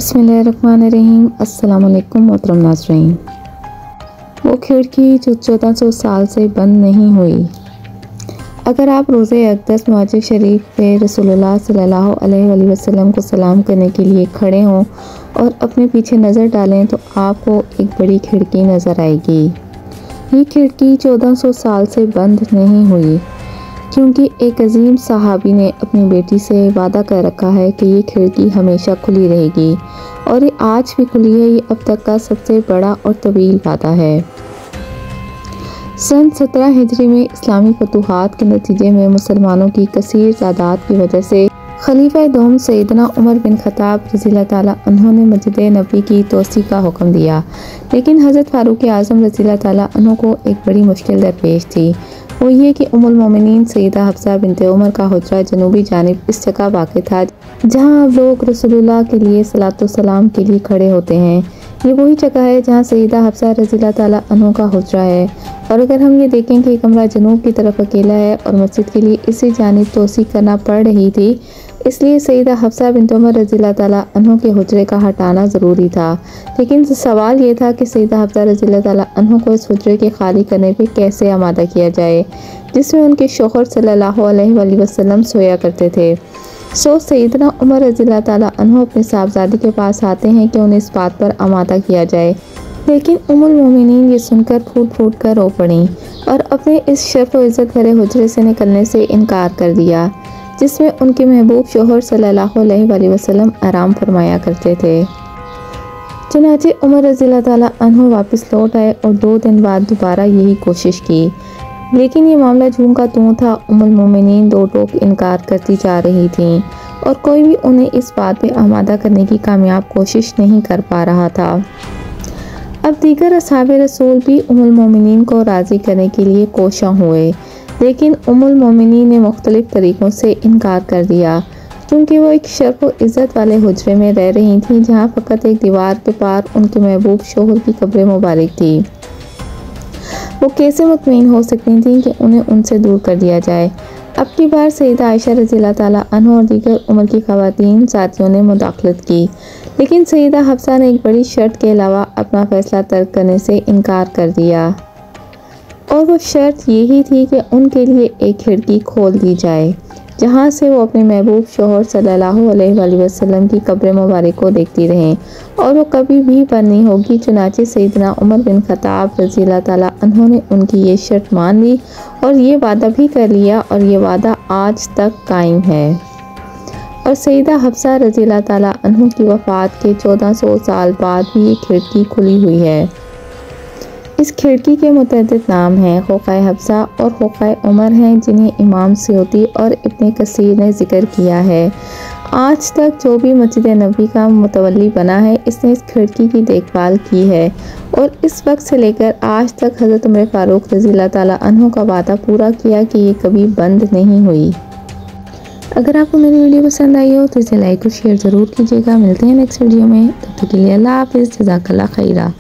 बिस्मिल्लाहिर्रहमानिर्रहीम। अस्सलाम वालेकुम मोहतरम नाज़रीन। वो खिड़की जो 1400 साल से बंद नहीं हुई। अगर आप रोज़े अक़दस मुआजिब शरीफ पे रसूलुल्लाह सल्लल्लाहु अलैहि वसल्लम को सलाम करने के लिए खड़े हों और अपने पीछे नज़र डालें तो आपको एक बड़ी खिड़की नज़र आएगी। ये खिड़की 1400 साल से बंद नहीं हुई, क्योंकि एक अजीम सहाबी ने अपनी बेटी से वादा कर रखा है कि ये खिड़की हमेशा खुली रहेगी, और ये आज भी खुली है। ये अब तक का सबसे बड़ा और तवील वादा है। सन 17 हिजरी में इस्लामी फतूहात के नतीजे में मुसलमानों की कसीर तादाद की वजह से खलीफा दोम सैयदना उमर बिन खत्ताब रज़ियल्लाहु ताला अन्हु ने मस्जिद नबी की तोसी का हुक्म दिया, लेकिन हज़रत फारूक आज़म रज़ियल्लाहु ताला अन्हु को एक बड़ी मुश्किल दरपेश थी। वो ये कि उम्मुल मोमिनीन सैयदा हफ्सा बिनते उमर का हुजरा जनूबी जानिब इस जगह वाक़ था जहाँ अब लोग रसूलुल्लाह के लिए सलातो सलाम के लिए खड़े होते हैं। ये वही जगह है जहाँ सैयदा हफ्सा रज़ियल्लाहु ताला अन्हु का हुजरा है। और अगर हम ये देखें कि कमरा जनूब की तरफ अकेला है और मस्जिद के लिए इसी जानिब तोसी करना पड़ रही थी, इसलिए सैयदा हफ्सा बिनत उमर रज़ियल्लाहु ताला अन्हु के हुजरे का हटाना ज़रूरी था। लेकिन सवाल ये था कि सैयदा हफ्सा रज़ियल्लाहु ताला अन्हु को इस हुजरे के खाली करने पे कैसे आमादा किया जाए, जिसमें उनके शौहर सल्लल्लाहु अलैहि वसल्लम सोया करते थे। सैयदना उमर रज़ियल्लाहु ताला अन्हु अपने साहबजादी के पास आते हैं कि उन्हें इस बात पर आमादा किया जाए, लेकिन उम्मुल मोमिनीन ये सुनकर फूट फूट कर रो पड़ी और अपने इस शर्फ व इज़्ज़त भरे हुजरे से निकलने से इनकार कर दिया, जिसमें उनके महबूब शौहर सल्लल्लाहु अलैहि वसल्लम आराम फरमाया करते थे। चुनांचे उमर रज़ियल्लाहु ताला अन्हु वापस लौट आए और 2 दिन बाद दोबारा यही कोशिश की, लेकिन ये मामला जूं का तूं था। उम्मुल मोमिनीन दो टोक इनकार करती जा रही थीं और कोई भी उन्हें इस बात पे आमादा करने की कामयाब कोशिश नहीं कर पा रहा था। अब दीगर असहाबे रसूल भी उम्मुल मोमिनीन को राज़ी करने के लिए कोशां हुए, लेकिन उम्मुल मोमिनीन ने मुख्तलिफ तरीक़ों से इनकार कर दिया, क्योंकि वो एक शर्फ व इज़्ज़त वाले हुजरे में रह रही थीं जहाँ फ़कत एक दीवार के पार उनके महबूब शौहर की कब्र मुबारक थी। वो कैसे मुतमईन हो सकती थीं कि उन्हें उनसे दूर कर दिया जाए। अब की बार सैयदा आयशा रज़ियल्लाहु ताला अन्हा और दीगर उम्र की ख़वातीन साथियों ने मुदाखलत की, लेकिन सैयदा हफ्सा ने एक बड़ी शर्त के अलावा अपना फ़ैसला तर्क करने से इनकार कर दिया, और वो शर्त यही थी कि उनके लिए एक खिड़की खोल दी जाए जहाँ से वो अपने महबूब शौहर सल्लल्लाहु अलैहि वसल्लम की कब्र मुबारक को देखती रहें, और वो कभी भी बंद नहीं होगी। चुनांचे सैयदना उमर बिन खत्ताब रज़ियल्लाहु ताला अन्हु ने उनकी ये शर्त मान ली और ये वादा भी कर लिया, और ये वादा आज तक कायम है। और सैयदा हफ्सा रज़ियल्लाहु ताला अन्हु की वफ़ात के 1400 साल बाद भी ये खिड़की खुली हुई है। इस खिड़की के मुतअद्दिद नाम हैं। खोखाए हफ्सा और खोखाए उमर हैं, जिन्हें इमाम सयूती और इब्ने कसीर ने ज़िक्र किया है। आज तक जो भी मस्जिद नबी का मुतवल्ली बना है, इसने इस खिड़की की देखभाल की है, और इस वक्त से लेकर आज तक हज़रत उमर फारूक रज़ियल्लाहु ताला अन्हु का वादा पूरा किया कि ये कभी बंद नहीं हुई। अगर आपको मेरी वीडियो पसंद आई हो तो इसे लाइक और शेयर ज़रूर कीजिएगा। मिलते हैं नेक्स्ट वीडियो में, तब तक के लिए अल्लाह हाफ़िज़। जज़ाकल्लाह खैरा।